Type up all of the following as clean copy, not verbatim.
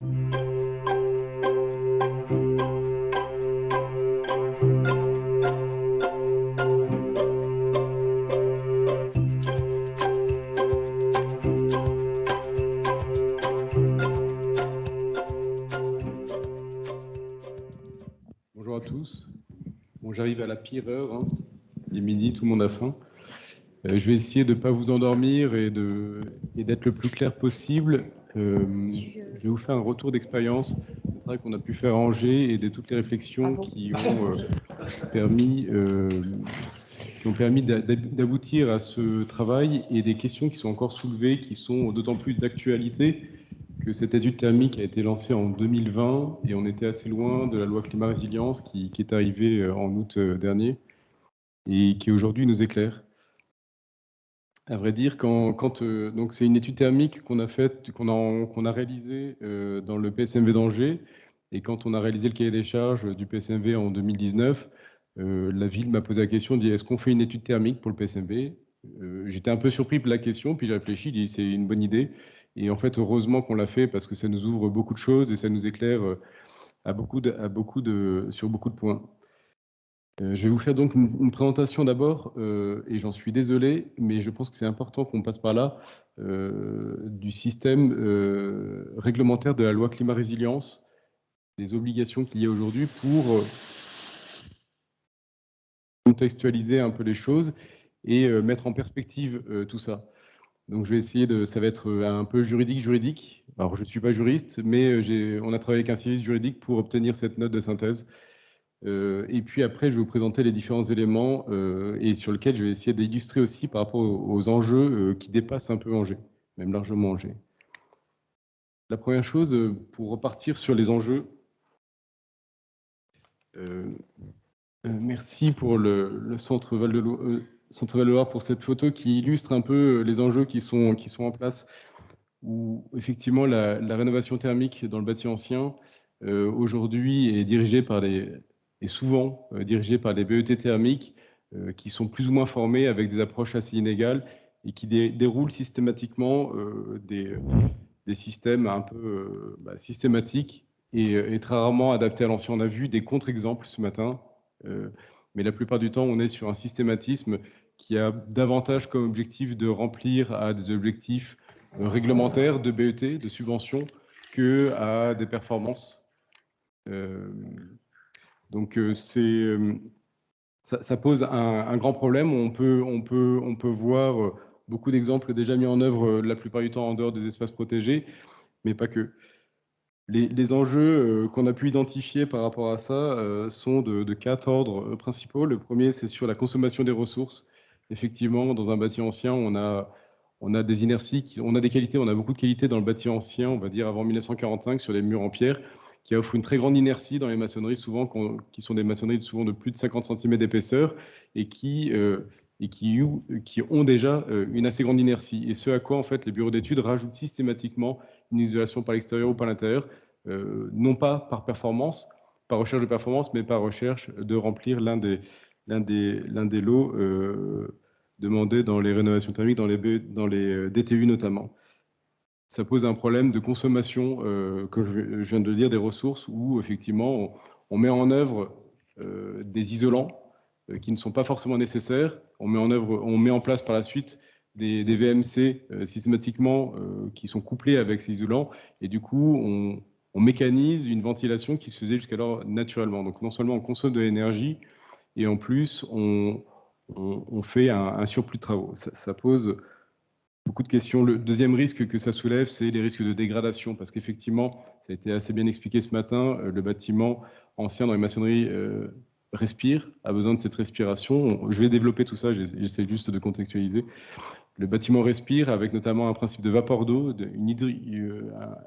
Bonjour à tous. Bon, j'arrive à la pire heure, hein. Il est midi, tout le monde a faim. Je vais essayer de ne pas vous endormir et d'être le plus clair possible. Je vais vous faire un retour d'expérience du travail qu'on a pu faire à Angers et de toutes les réflexions qui ont permis d'aboutir à ce travail et des questions qui sont encore soulevées, qui sont d'autant plus d'actualité que cette étude thermique a été lancée en 2020 et on était assez loin de la loi climat résilience qui est arrivée en août dernier et qui aujourd'hui nous éclaire. À vrai dire, donc c'est une étude thermique qu'on a faite, qu'on a réalisée dans le PSMV d'Angers, et quand on a réalisé le cahier des charges du PSMV en 2019, la ville m'a posé la question, dit est-ce qu'on fait une étude thermique pour le PSMV? J'étais un peu surpris de la question, puis j'ai réfléchi, dit c'est une bonne idée, et en fait heureusement qu'on l'a fait parce que ça nous ouvre beaucoup de choses et ça nous éclaire sur beaucoup de points. Je vais vous faire donc une présentation d'abord, et j'en suis désolé, mais je pense que c'est important qu'on passe par là, du système réglementaire de la loi climat résilience, des obligations qu'il y a aujourd'hui pour contextualiser un peu les choses et mettre en perspective tout ça. Donc je vais essayer ça va être un peu juridique. Alors je ne suis pas juriste, mais on a travaillé avec un service juridique pour obtenir cette note de synthèse. Et puis après, je vais vous présenter les différents éléments et sur lesquels je vais essayer d'illustrer aussi par rapport aux enjeux qui dépassent un peu Angers, même largement Angers. La première chose, pour repartir sur les enjeux, merci pour le Centre Val-de-Loire pour cette photo qui illustre un peu les enjeux qui sont en place, où effectivement la rénovation thermique dans le bâti ancien aujourd'hui est dirigée souvent dirigée par des BET thermiques qui sont plus ou moins formés avec des approches assez inégales et qui déroulent systématiquement des systèmes un peu systématiques et très rarement adaptés à l'ancien. On a vu des contre-exemples ce matin, mais la plupart du temps, on est sur un systématisme qui a davantage comme objectif de remplir à des objectifs réglementaires de BET, de subventions, que à des performances. Donc ça pose un grand problème. On peut voir beaucoup d'exemples déjà mis en œuvre la plupart du temps en dehors des espaces protégés, mais pas que. Les enjeux qu'on a pu identifier par rapport à ça sont de 4 ordres principaux. Le premier, c'est sur la consommation des ressources. Effectivement, dans un bâti ancien, on a des inerties, on a des qualités, on a beaucoup de qualités dans le bâti ancien, on va dire avant 1945, sur les murs en pierre, qui offrent une très grande inertie dans les maçonneries, souvent, qui sont des maçonneries souvent de plus de 50 cm d'épaisseur, et qui ont déjà une assez grande inertie. Et ce à quoi, en fait, les bureaux d'études rajoutent systématiquement une isolation par l'extérieur ou par l'intérieur, non pas par performance, par recherche de performance, mais par recherche de remplir l'un des lots demandés dans les rénovations thermiques, dans les DTU notamment. Ça pose un problème de consommation, comme je viens de le dire, des ressources, où effectivement on met en œuvre des isolants qui ne sont pas forcément nécessaires. On met en place par la suite des VMC systématiquement qui sont couplés avec ces isolants, et du coup on mécanise une ventilation qui se faisait jusqu'alors naturellement. Donc non seulement on consomme de l'énergie, et en plus on fait un surplus de travaux. Ça pose beaucoup de questions. Le deuxième risque que ça soulève, c'est les risques de dégradation, parce qu'effectivement, ça a été assez bien expliqué ce matin, le bâtiment ancien dans les maçonneries respire, a besoin de cette respiration. Je vais développer tout ça, j'essaie juste de contextualiser. Le bâtiment respire avec notamment un principe de vapeur d'eau,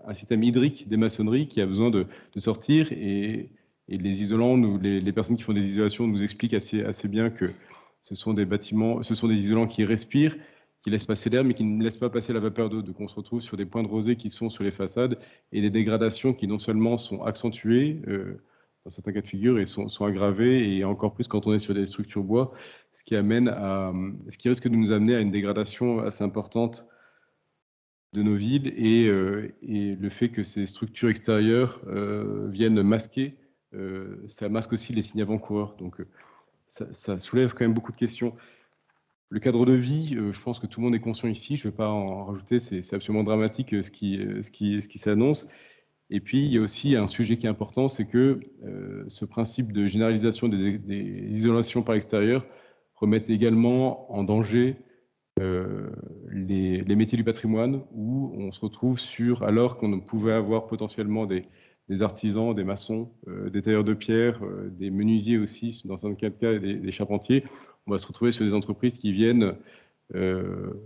un système hydrique des maçonneries qui a besoin de sortir, et les isolants, les personnes qui font des isolations nous expliquent assez bien que ce sont des isolants qui respirent, qui laissent passer l'air, mais qui ne laissent pas passer la vapeur d'eau. Donc on se retrouve sur des points de rosée qui sont sur les façades et des dégradations qui non seulement sont accentuées dans certains cas de figure et sont aggravées, et encore plus quand on est sur des structures bois, ce qui risque de nous amener à une dégradation assez importante de nos villes et le fait que ces structures extérieures viennent masquer, ça masque aussi les signes avant-coureurs. Donc ça soulève quand même beaucoup de questions. Le cadre de vie, je pense que tout le monde est conscient ici, je ne vais pas en rajouter, c'est absolument dramatique ce qui s'annonce. Et puis, il y a aussi un sujet qui est important, c'est que ce principe de généralisation des isolations par l'extérieur remet également en danger les métiers du patrimoine, où on se retrouve alors qu'on pouvait avoir potentiellement des artisans, des maçons, des tailleurs de pierre, des menuisiers aussi, dans certains cas, des charpentiers. On va se retrouver sur des entreprises qui viennent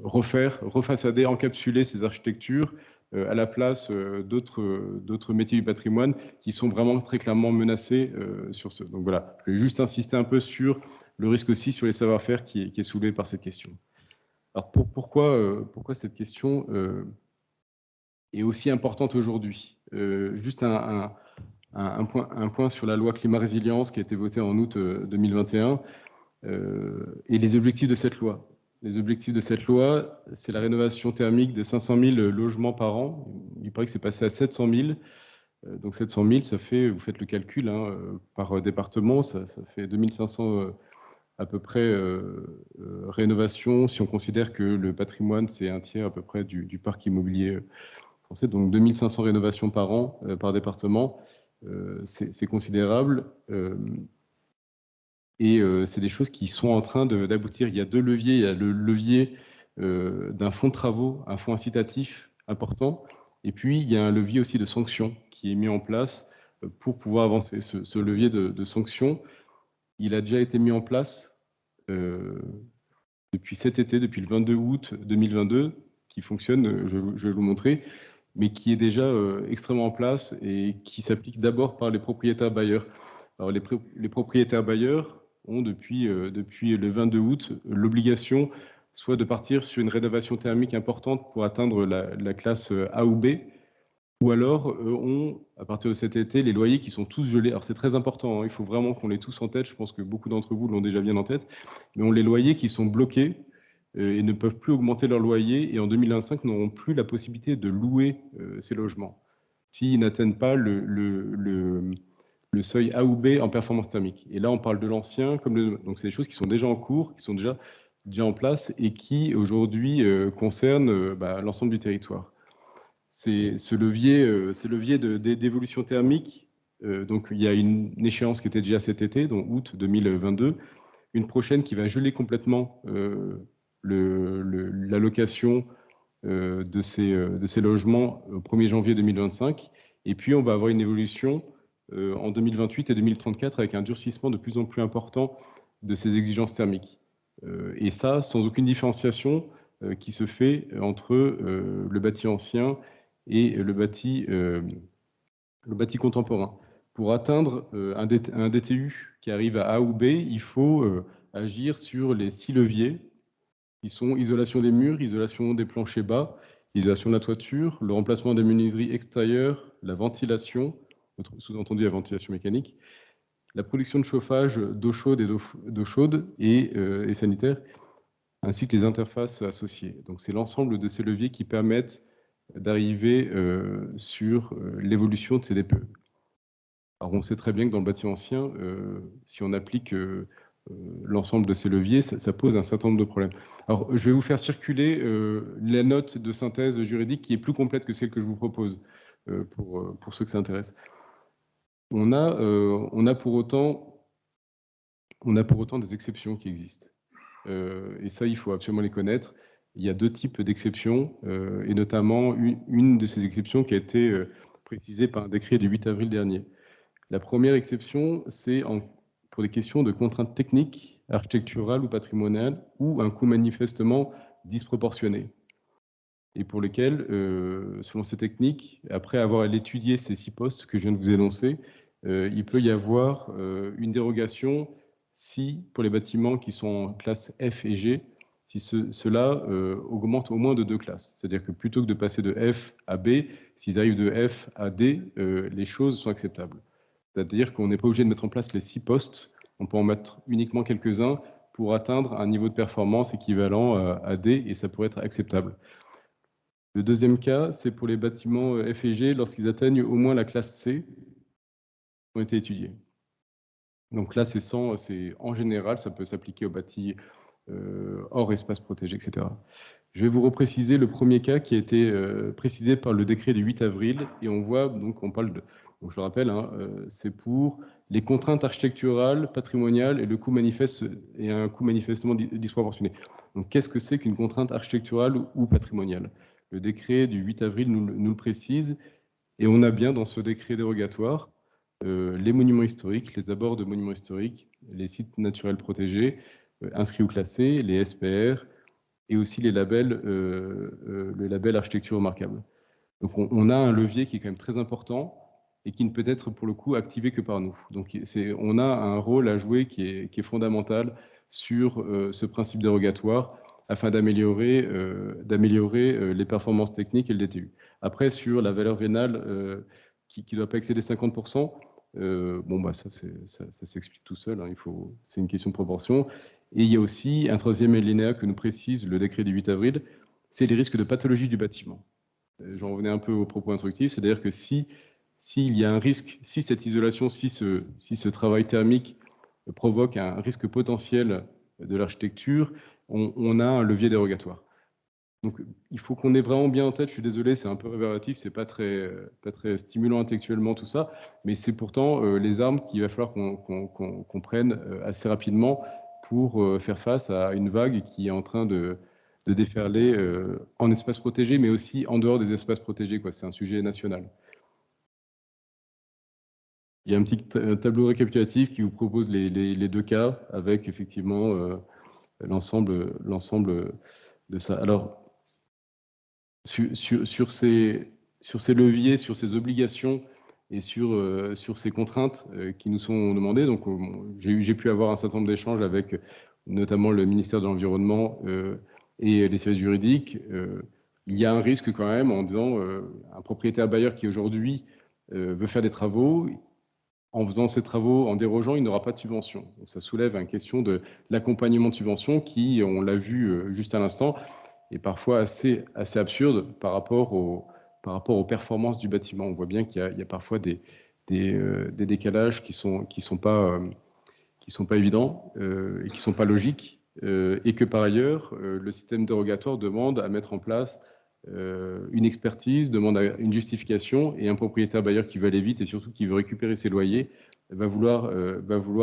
refaçader, encapsuler ces architectures à la place d'autres métiers du patrimoine qui sont vraiment très clairement menacés sur ce. Donc voilà, je vais juste insister un peu sur le risque aussi sur les savoir-faire qui est soulevé par cette question. Alors pourquoi cette question est aussi importante aujourd'hui? Juste un point sur la loi climat-résilience qui a été votée en août 2021 et les objectifs de cette loi. Les objectifs de cette loi, c'est la rénovation thermique de 500 000 logements par an. Il paraît que c'est passé à 700 000. Donc 700 000, ça fait, vous faites le calcul, hein, par département, ça fait 2500 à peu près rénovations, si on considère que le patrimoine, c'est un tiers à peu près du parc immobilier français. Donc 2500 rénovations par an, par département, c'est considérable. Et c'est des choses qui sont en train d'aboutir. Il y a deux leviers. Il y a le levier d'un fonds de travaux, un fonds incitatif important. Et puis, il y a un levier aussi de sanctions qui est mis en place pour pouvoir avancer. Ce levier de sanctions, il a déjà été mis en place depuis cet été, depuis le 22 août 2022, qui fonctionne, je vais vous montrer, mais qui est déjà extrêmement en place et qui s'applique d'abord par les propriétaires bailleurs. Alors, les propriétaires bailleurs ont depuis le 22 août l'obligation soit de partir sur une rénovation thermique importante pour atteindre la classe A ou B, ou alors ont, à partir de cet été, les loyers qui sont tous gelés. Alors c'est très important, hein, il faut vraiment qu'on les tous en tête, je pense que beaucoup d'entre vous l'ont déjà bien en tête, mais on les loyers qui sont bloqués et ne peuvent plus augmenter leur loyer et en 2025 n'auront plus la possibilité de louer ces logements s'ils n'atteignent pas le seuil A ou B en performance thermique. Et là, on parle de l'ancien, donc c'est des choses qui sont déjà en cours, qui sont déjà en place et qui aujourd'hui concernent l'ensemble du territoire. C'est ce levier d'évolution thermique. Donc il y a une échéance qui était déjà cet été, donc août 2022, une prochaine qui va geler complètement l'allocation de ces logements au 1er janvier 2025. Et puis on va avoir une évolution en 2028 et 2034 avec un durcissement de plus en plus important de ces exigences thermiques. Et ça, sans aucune différenciation qui se fait entre le bâti ancien et le bâti contemporain. Pour atteindre un DTU qui arrive à A ou B, il faut agir sur les 6 leviers qui sont isolation des murs, isolation des planchers bas, isolation de la toiture, le remplacement des menuiseries extérieures, la ventilation, sous-entendu la ventilation mécanique, la production de chauffage d'eau chaude et sanitaire, ainsi que les interfaces associées. Donc c'est l'ensemble de ces leviers qui permettent d'arriver sur l'évolution de ces DPE. Alors on sait très bien que dans le bâti ancien, si on applique l'ensemble de ces leviers, ça pose un certain nombre de problèmes. Alors je vais vous faire circuler la note de synthèse juridique qui est plus complète que celle que je vous propose pour ceux que ça intéresse. On a pour autant des exceptions qui existent. Et ça, il faut absolument les connaître. Il y a deux types d'exceptions, et notamment une de ces exceptions qui a été précisée par un décret du 8 avril dernier. La première exception, c'est pour des questions de contraintes techniques, architecturales ou patrimoniales, ou un coût manifestement disproportionné. Et pour lesquels, selon ces techniques, après avoir étudié ces 6 postes que je viens de vous énoncer, il peut y avoir une dérogation si, pour les bâtiments qui sont en classe F et G, si cela augmente au moins de 2 classes. C'est-à-dire que plutôt que de passer de F à B, s'ils arrivent de F à D, les choses sont acceptables. C'est-à-dire qu'on n'est pas obligé de mettre en place les 6 postes, on peut en mettre uniquement quelques-uns pour atteindre un niveau de performance équivalent à D, et ça pourrait être acceptable. Le deuxième cas, c'est pour les bâtiments F et G lorsqu'ils atteignent au moins la classe C, ont été étudiés. Donc là, c'est en général, ça peut s'appliquer aux bâtis hors espace protégé, etc. Je vais vous repréciser le premier cas qui a été précisé par le décret du 8 avril, et on voit, donc on parle de, donc je le rappelle, hein, c'est pour les contraintes architecturales, patrimoniales et le coût manifeste et un coût manifestement disproportionné. Donc qu'est-ce que c'est qu'une contrainte architecturale ou patrimoniale? Le décret du 8 avril nous le précise, et on a bien dans ce décret dérogatoire les monuments historiques, les abords de monuments historiques, les sites naturels protégés, inscrits ou classés, les SPR, et aussi les labels, le label architecture remarquable. Donc on a un levier qui est quand même très important et qui ne peut être pour le coup activé que par nous. Donc on a un rôle à jouer qui est fondamental sur ce principe dérogatoire afin d'améliorer les performances techniques et le DTU. Après, sur la valeur vénale qui ne doit pas excéder 50%, bon, bah, ça s'explique tout seul, hein, c'est une question de proportion. Et il y a aussi un troisième alinéa que nous précise le décret du 8 avril, c'est les risques de pathologie du bâtiment. J'en revenais un peu au propos instructif, c'est-à-dire que s'il y a un risque, si cette isolation, si ce travail thermique provoque un risque potentiel de l'architecture, on a un levier dérogatoire. Donc, il faut qu'on ait vraiment bien en tête, je suis désolé, c'est un peu révératif, c'est pas très stimulant intellectuellement tout ça, mais c'est pourtant les armes qu'il va falloir qu'on prenne assez rapidement pour faire face à une vague qui est en train de déferler en espace protégé, mais aussi en dehors des espaces protégés, quoi. C'est un sujet national. Il y a un petit tableau récapitulatif qui vous propose les deux cas avec effectivement l'ensemble de ça. Alors, sur ces leviers, sur ces obligations et sur ces contraintes qui nous sont demandées. Donc, j'ai pu avoir un certain nombre d'échanges avec notamment le ministère de l'Environnement et les services juridiques. Il y a un risque quand même en disant un propriétaire bailleur qui aujourd'hui veut faire des travaux, en faisant ces travaux, en dérogeant, il n'aura pas de subvention. Donc, ça soulève une question de l'accompagnement de subvention qui, on l'a vu juste à l'instant, est parfois assez absurde par rapport aux performances du bâtiment. On voit bien qu'il y a parfois des décalages qui sont pas évidents et qui sont pas logiques, et que par ailleurs, le système dérogatoire demande à mettre en place une expertise, demande une justification, et un propriétaire bailleur qui veut aller vite et surtout qui veut récupérer ses loyers va vouloir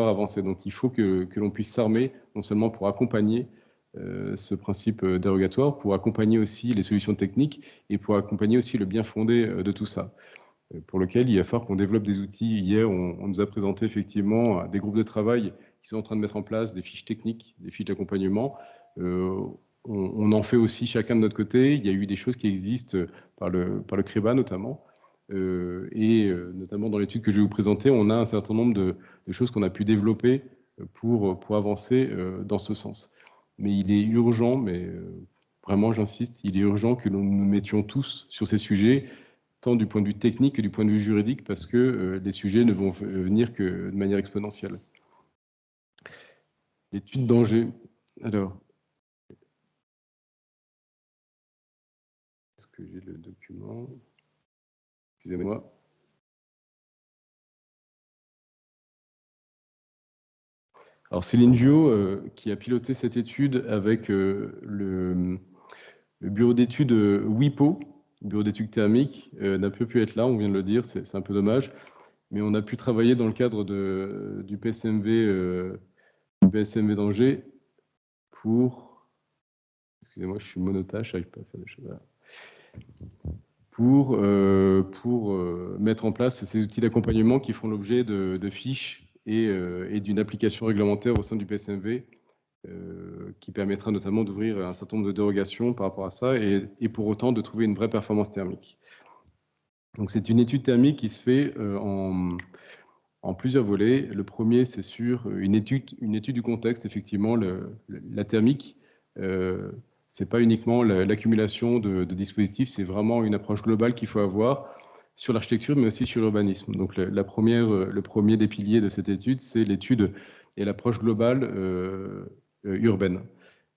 avancer. Donc il faut que l'on puisse s'armer, non seulement pour accompagner ce principe dérogatoire, pour accompagner aussi les solutions techniques et pour accompagner aussi le bien fondé de tout ça, pour lequel il va falloir qu'on développe des outils. Hier, on nous a présenté effectivement des groupes de travail qui sont en train de mettre en place des fiches techniques, des fiches d'accompagnement. On en fait aussi chacun de notre côté. Il y a eu des choses qui existent par le CREBA notamment. Et notamment dans l'étude que je vais vous présenter, on a un certain nombre de choses qu'on a pu développer pour avancer dans ce sens. Mais il est urgent, mais vraiment j'insiste, il est urgent que nous nous mettions tous sur ces sujets, tant du point de vue technique que du point de vue juridique, parce que les sujets ne vont venir que de manière exponentielle. L'étude danger. Alors, est-ce que j'ai le document? Excusez-moi. Alors, Céline Viau, qui a piloté cette étude avec le bureau d'études WIPO, bureau d'études thermiques, n'a pu être là, on vient de le dire, c'est un peu dommage, mais on a pu travailler dans le cadre du PSMV d'Angers pour, excusez-moi, je suis monotâche, je n'arrive pas à faire des choses là, pour mettre en place ces outils d'accompagnement qui font l'objet de fiches et d'une application réglementaire au sein du PSMV qui permettra notamment d'ouvrir un certain nombre de dérogations par rapport à ça et pour autant de trouver une vraie performance thermique. Donc c'est une étude thermique qui se fait en plusieurs volets. Le premier, c'est sur une étude du contexte, effectivement, la thermique. C'est pas uniquement l'accumulation de dispositifs, c'est vraiment une approche globale qu'il faut avoir sur l'architecture, mais aussi sur l'urbanisme. Donc le premier des piliers de cette étude, c'est l'étude et l'approche globale urbaine.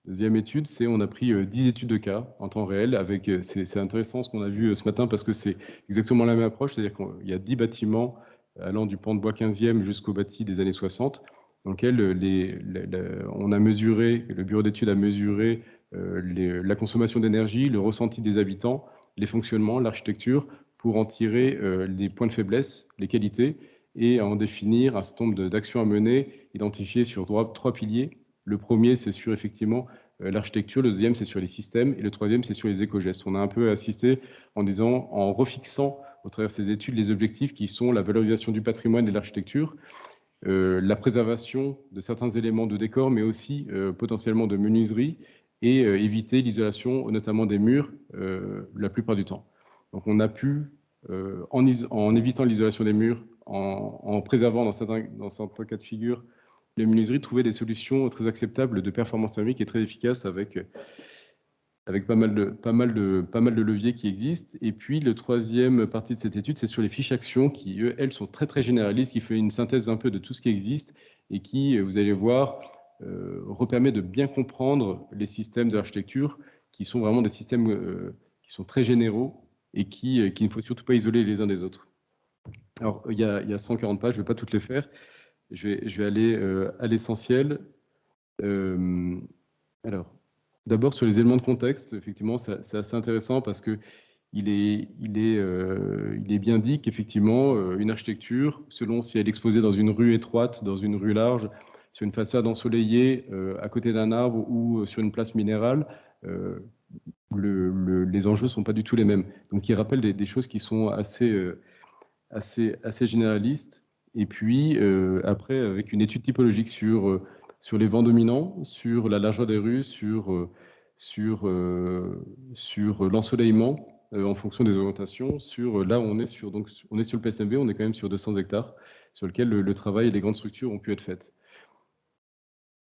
Deuxième étude, c'est on a pris 10 études de cas en temps réel. C'est intéressant ce qu'on a vu ce matin parce que c'est exactement la même approche, c'est-à-dire qu'il y a 10 bâtiments allant du pan de bois 15e jusqu'au bâti des années 60, dans lequel on a mesuré, le bureau d'études a mesuré la consommation d'énergie, le ressenti des habitants, les fonctionnements, l'architecture, pour en tirer les points de faiblesse, les qualités, et en définir un certain nombre d'actions à mener, identifiées sur trois piliers. Le premier, c'est sur effectivement l'architecture, le deuxième, c'est sur les systèmes, et le troisième, c'est sur les éco-gestes. On a un peu assisté en disant, en refixant au travers de ces études les objectifs qui sont la valorisation du patrimoine et de l'architecture, la préservation de certains éléments de décor, mais aussi potentiellement de menuiserie, et éviter l'isolation, notamment des murs, la plupart du temps. Donc on a pu, en évitant l'isolation des murs, en préservant dans certains cas de figure les menuiseries, trouver des solutions très acceptables de performance thermique et très efficaces avec pas mal de leviers qui existent. Et puis, le troisième partie de cette étude, c'est sur les fiches actions qui, elles, sont très, très généralistes, qui fait une synthèse un peu de tout ce qui existe et qui, vous allez voir, repermet de bien comprendre les systèmes de l'architecture qui sont vraiment des systèmes qui sont très généraux et qui ne faut surtout pas isoler les uns des autres. Alors, il y a 140 pages, je ne vais pas toutes les faire. Je vais aller à l'essentiel. Alors, d'abord, sur les éléments de contexte, effectivement, c'est assez intéressant parce que il est bien dit qu'effectivement, une architecture, selon si elle est exposée dans une rue étroite, dans une rue large, sur une façade ensoleillée, à côté d'un arbre ou sur une place minérale, les enjeux ne sont pas du tout les mêmes. Donc, il rappelle des choses qui sont assez généralistes. Et puis, après, avec une étude typologique sur les vents dominants, sur la largeur des rues, sur l'ensoleillement en fonction des orientations. Là, on est sur le PSMV, on est quand même sur 200 hectares, sur lequel le travail et les grandes structures ont pu être faites.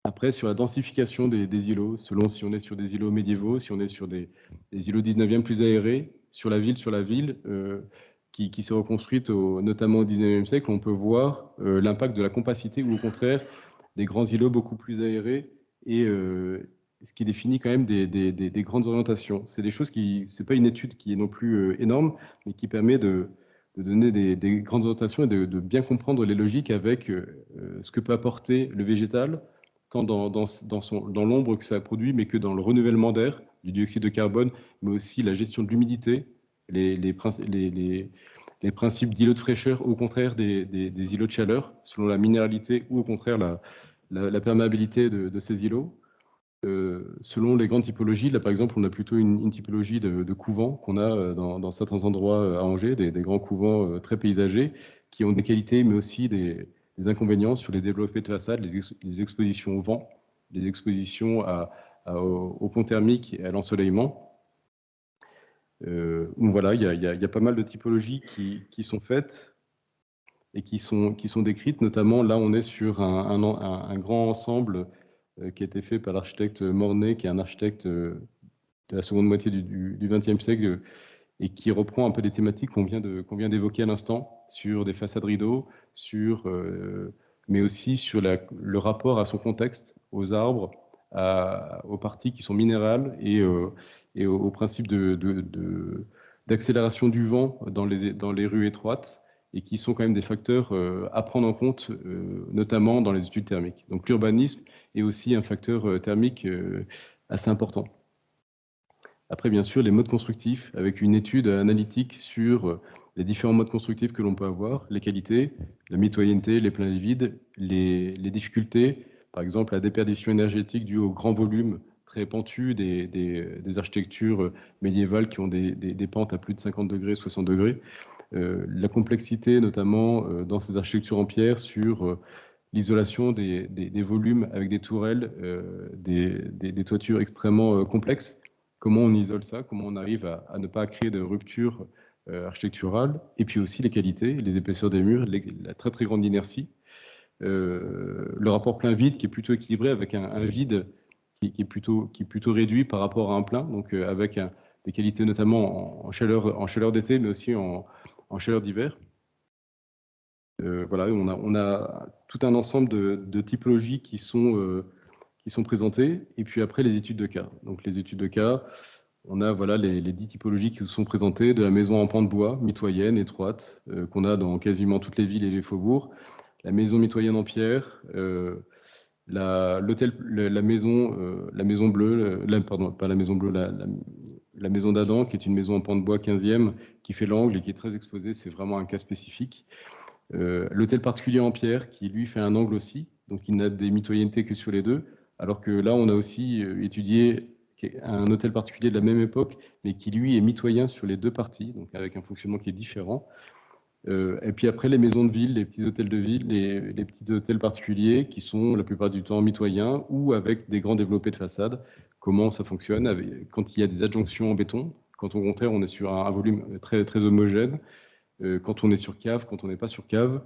Après, sur la densification des îlots, selon si on est sur des îlots médiévaux, si on est sur des îlots 19e plus aérés, sur la ville, qui s'est reconstruite notamment au 19e siècle, on peut voir l'impact de la compacité ou au contraire des grands îlots beaucoup plus aérés et ce qui définit quand même des grandes orientations. C'est des choses c'est pas une étude qui est non plus énorme, mais qui permet de donner des grandes orientations et de bien comprendre les logiques avec ce que peut apporter le végétal, tant dans l'ombre que ça produit, mais que dans le renouvellement d'air, du dioxyde de carbone, mais aussi la gestion de l'humidité, les principes d'îlots de fraîcheur, ou au contraire des îlots de chaleur, selon la minéralité, ou au contraire la perméabilité de ces îlots. Selon les grandes typologies, là par exemple, on a plutôt une typologie de couvents qu'on a dans certains endroits à Angers, des grands couvents très paysagers, qui ont des qualités, mais aussi des inconvénients sur les développés de façade, les expositions au vent, les expositions au pont thermique et à l'ensoleillement. Donc voilà, il y a pas mal de typologies qui sont faites et qui sont décrites. Notamment, là, on est sur un grand ensemble qui a été fait par l'architecte Mornay, qui est un architecte de la seconde moitié du XXe siècle, et qui reprend un peu des thématiques qu'on vient d'évoquer à l'instant, sur des façades rideaux, mais aussi sur le rapport à son contexte, aux arbres, aux parties qui sont minérales et au principe d'accélération du vent dans les rues étroites, et qui sont quand même des facteurs à prendre en compte, notamment dans les études thermiques. Donc l'urbanisme est aussi un facteur thermique assez important. Après, bien sûr, les modes constructifs, avec une étude analytique sur les différents modes constructifs que l'on peut avoir, les qualités, la mitoyenneté, les pleins et vides, les difficultés, par exemple la déperdition énergétique due au grand volume très pentu des architectures médiévales qui ont des pentes à plus de 50 degrés, 60 degrés, la complexité notamment dans ces architectures en pierre sur l'isolation des volumes avec des tourelles, des toitures extrêmement complexes. Comment on isole ça? Comment on arrive à ne pas créer de rupture architecturale? Et puis aussi les qualités, les épaisseurs des murs, la très très grande inertie. Le rapport plein-vide qui est plutôt équilibré avec un vide qui est plutôt réduit par rapport à un plein, donc avec des qualités notamment en chaleur d'été, mais aussi en chaleur d'hiver. Voilà, on a tout un ensemble de typologies qui sont qui sont présentées, et puis après les études de cas. Donc les études de cas, on a voilà, les 10 typologies qui sont présentées de la maison en pan de bois, mitoyenne, étroite, qu'on a dans quasiment toutes les villes et les faubourgs, la maison mitoyenne en pierre, la maison bleue, pardon, pas la maison bleue, la maison d'Adam, qui est une maison en pan de bois 15e, qui fait l'angle et qui est très exposée, c'est vraiment un cas spécifique. L'hôtel particulier en pierre, qui lui fait un angle aussi, donc il n'a des mitoyennetés que sur les deux, alors que là, on a aussi étudié un hôtel particulier de la même époque, mais qui lui est mitoyen sur les deux parties, donc avec un fonctionnement qui est différent. Et puis après, les maisons de ville, les petits hôtels de ville, les petits hôtels particuliers qui sont la plupart du temps mitoyens ou avec des grands développés de façade. Comment ça fonctionne quand il y a des adjonctions en béton? Quand au contraire, on est sur un volume très, très homogène. Quand on est sur cave, quand on n'est pas sur cave.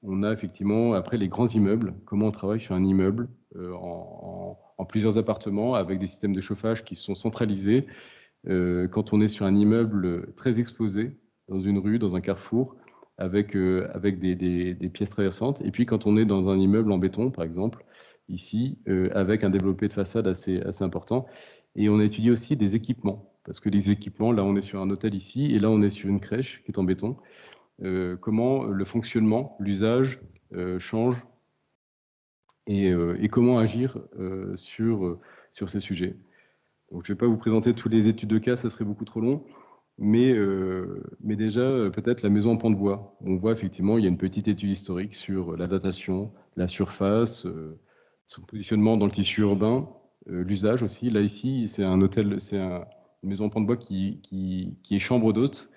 On a effectivement, après, les grands immeubles. Comment on travaille sur un immeuble en plusieurs appartements avec des systèmes de chauffage qui sont centralisés. Quand on est sur un immeuble très exposé, dans une rue, dans un carrefour, avec des pièces traversantes. Et puis quand on est dans un immeuble en béton, par exemple, ici, avec un développé de façade assez important. Et on a étudié aussi des équipements, parce que les équipements, là on est sur un hôtel ici, et là on est sur une crèche qui est en béton. Comment le fonctionnement, l'usage change, et comment agir sur ces sujets. Donc, je ne vais pas vous présenter toutes les études de cas, ça serait beaucoup trop long. Mais déjà, peut-être la maison en pan de bois. On voit effectivement, il y a une petite étude historique sur la datation, la surface, son positionnement dans le tissu urbain, l'usage aussi. Là, ici, c'est un hôtel, une maison en pan de bois qui est chambre d'hôte.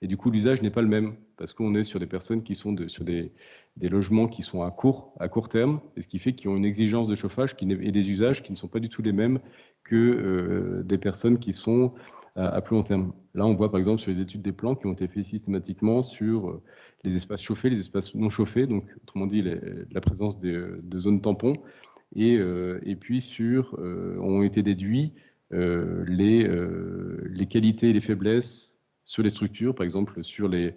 Et du coup, l'usage n'est pas le même, parce qu'on est sur des personnes qui sont sur des logements qui sont à court terme, et ce qui fait qu'ils ont une exigence de chauffage et des usages qui ne sont pas du tout les mêmes que des personnes qui sont à plus long terme. Là, on voit par exemple sur les études des plans qui ont été faits systématiquement sur les espaces chauffés, les espaces non chauffés, donc autrement dit la présence de zones tampons, et puis ont été déduits les qualités et les faiblesses sur les structures, par exemple sur les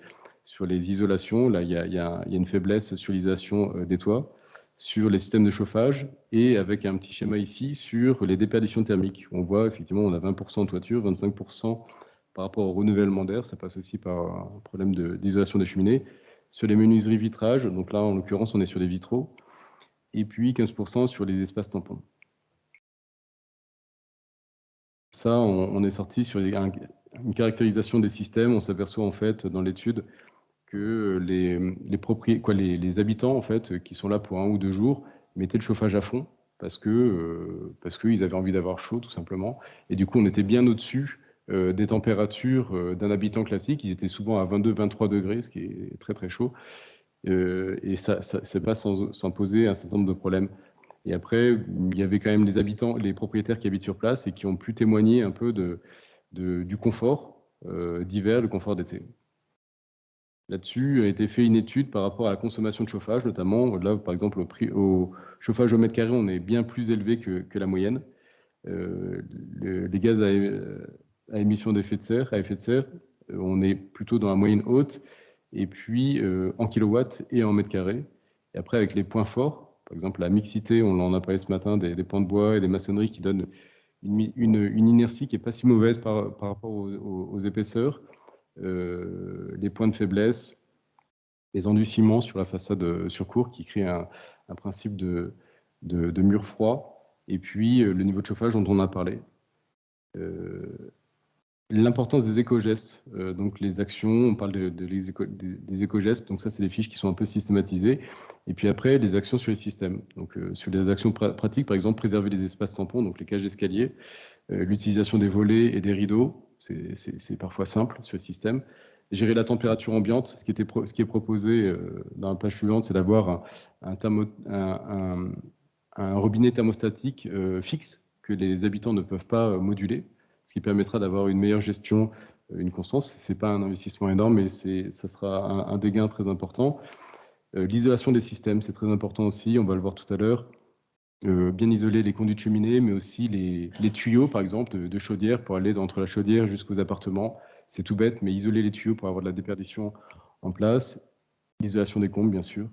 isolations. Là, il y a une faiblesse sur l'isolation des toits, sur les systèmes de chauffage, et avec un petit schéma ici sur les déperditions thermiques. On voit effectivement, on a 20% de toiture, 25% par rapport au renouvellement d'air, ça passe aussi par un problème d'isolation des cheminées. Sur les menuiseries vitrages, donc là en l'occurrence on est sur des vitraux, et puis 15% sur les espaces tampons. Ça, on est sorti sur une caractérisation des systèmes. On s'aperçoit en fait dans l'étude que les habitants en fait qui sont là pour 1 ou 2 jours mettaient le chauffage à fond parce qu'ils avaient envie d'avoir chaud tout simplement. Et du coup, on était bien au-dessus des températures d'un habitant classique. Ils étaient souvent à 22-23 degrés, ce qui est très très chaud. Et ça c'est pas sans poser un certain nombre de problèmes. Et après, il y avait quand même les habitants, les propriétaires qui habitent sur place et qui ont pu témoigner un peu du confort d'hiver, le confort d'été. Là-dessus a été fait une étude par rapport à la consommation de chauffage, notamment là, par exemple, au chauffage au mètre carré, on est bien plus élevé que la moyenne. Les gaz à émissions d'effet de serre, on est plutôt dans la moyenne haute, et puis en kilowatts et en mètre carré. Et après, avec les points forts, par exemple la mixité, on en a parlé ce matin, des pans de bois et des maçonneries qui donnent une inertie qui n'est pas si mauvaise par rapport aux épaisseurs. Les points de faiblesse, les endurciments sur la façade sur cour qui crée un principe de mur froid, et puis le niveau de chauffage dont on a parlé. L'importance des éco-gestes, donc les actions, on parle des éco-gestes, donc ça c'est des fiches qui sont un peu systématisées, et puis après les actions sur les systèmes. Donc sur les actions pratiques, par exemple préserver les espaces tampons, donc les cages d'escalier, l'utilisation des volets et des rideaux, c'est parfois simple sur le système. Gérer la température ambiante, ce qui est proposé dans la page suivante, c'est d'avoir un robinet thermostatique fixe que les habitants ne peuvent pas moduler, ce qui permettra d'avoir une meilleure gestion, une constance. Ce n'est pas un investissement énorme, mais ça sera un des gains très important. L'isolation des systèmes, c'est très important aussi, on va le voir tout à l'heure. Bien isoler les conduits de cheminée, mais aussi les tuyaux, par exemple, de chaudière pour aller entre la chaudière jusqu'aux appartements. C'est tout bête, mais isoler les tuyaux pour avoir de la déperdition en place. L'isolation des combles, bien sûr.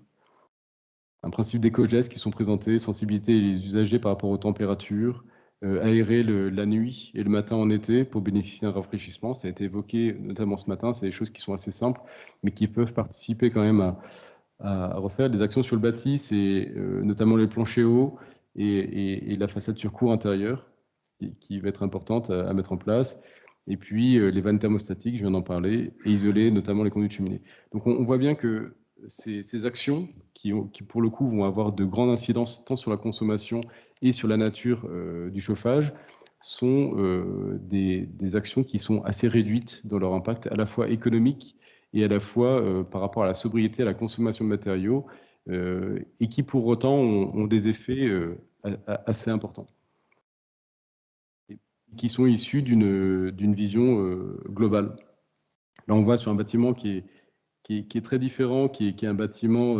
un principe d'éco-gestes qui sont présentés, sensibiliser les usagers par rapport aux températures, aérer la nuit et le matin en été pour bénéficier d'un rafraîchissement. Ça a été évoqué notamment ce matin, c'est des choses qui sont assez simples, mais qui peuvent participer quand même à refaire des actions sur le bâti, c'est notamment les planchers hauts et la façade sur cour intérieure qui va être importante à mettre en place. Et puis les vannes thermostatiques, je viens d'en parler, et isoler notamment les conduits de cheminée. Donc on voit bien que ces actions qui, pour le coup, vont avoir de grandes incidences tant sur la consommation et sur la nature du chauffage sont des actions qui sont assez réduites dans leur impact à la fois économique et à la fois par rapport à la sobriété, à la consommation de matériaux, et qui pour autant ont des effets assez importants, et qui sont issus d'une vision globale. Là, on voit sur un bâtiment qui est très différent, qui est un bâtiment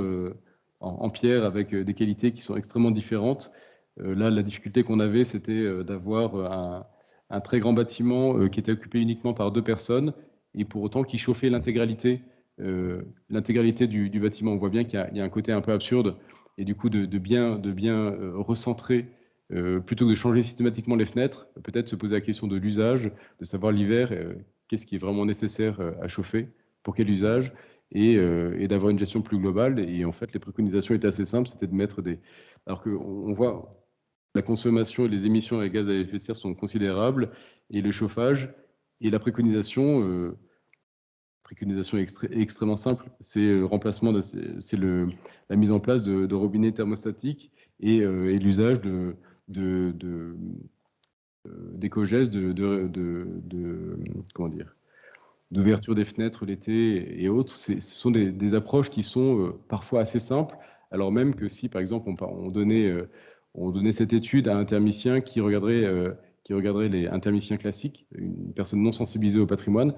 en pierre avec des qualités qui sont extrêmement différentes. Là, la difficulté qu'on avait, c'était d'avoir un très grand bâtiment qui était occupé uniquement par 2 personnes et pour autant qui chauffait l'intégralité du bâtiment. On voit bien qu'il y a un côté un peu absurde et du coup de bien recentrer plutôt que de changer systématiquement les fenêtres, peut-être se poser la question de l'usage, de savoir l'hiver, qu'est-ce qui est vraiment nécessaire à chauffer, pour quel usage, et d'avoir une gestion plus globale. Et en fait, les préconisations étaient assez simples, c'était de mettre des... Alors qu'on voit la consommation et les émissions de gaz à effet de serre sont considérables, et le chauffage, et la préconisation extrêmement simple, c'est le remplacement, c'est la mise en place de robinets thermostatiques et l'usage d'éco-gestes, comment dire, d'ouverture des fenêtres l'été et autres. Ce sont des approches qui sont parfois assez simples, alors même que si, par exemple, on donnait cette étude à un thermicien qui regarderait un thermicien classique, une personne non sensibilisée au patrimoine,